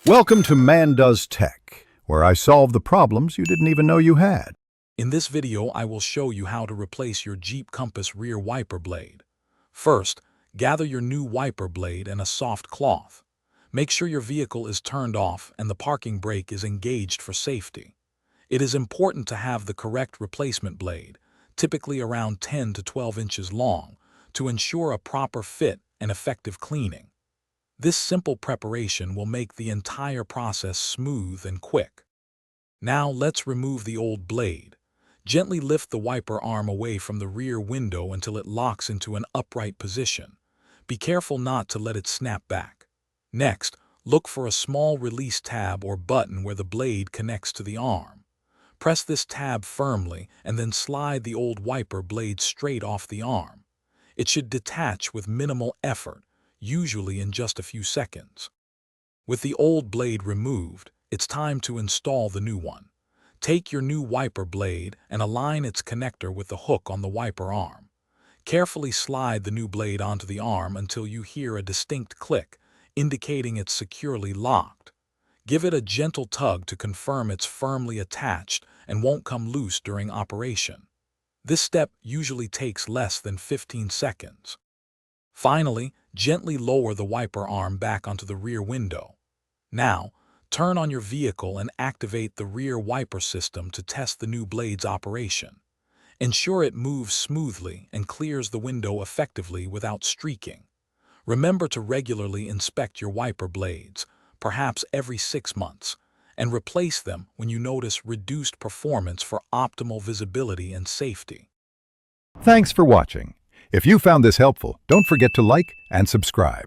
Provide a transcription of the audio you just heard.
Welcome to Man Does Tech, where I solve the problems you didn't even know you had. In this video, I will show you how to replace your Jeep Compass rear wiper blade. First, gather your new wiper blade and a soft cloth. Make sure your vehicle is turned off and the parking brake is engaged for safety. It is important to have the correct replacement blade, typically around 10 to 12 inches long, to ensure a proper fit and effective cleaning. This simple preparation will make the entire process smooth and quick. Now let's remove the old blade. Gently lift the wiper arm away from the rear window until it locks into an upright position. Be careful not to let it snap back. Next, look for a small release tab or button where the blade connects to the arm. Press this tab firmly and then slide the old wiper blade straight off the arm. It should detach with minimal effort, usually in just a few seconds. With the old blade removed, it's time to install the new one. Take your new wiper blade and align its connector with the hook on the wiper arm. Carefully slide the new blade onto the arm until you hear a distinct click, indicating it's securely locked. Give it a gentle tug to confirm it's firmly attached and won't come loose during operation. This step usually takes less than 15 seconds. Finally, gently lower the wiper arm back onto the rear window. Now, turn on your vehicle and activate the rear wiper system to test the new blade's operation. Ensure it moves smoothly and clears the window effectively without streaking. Remember to regularly inspect your wiper blades, perhaps every 6 months, and replace them when you notice reduced performance for optimal visibility and safety. Thanks for watching. If you found this helpful, don't forget to like and subscribe.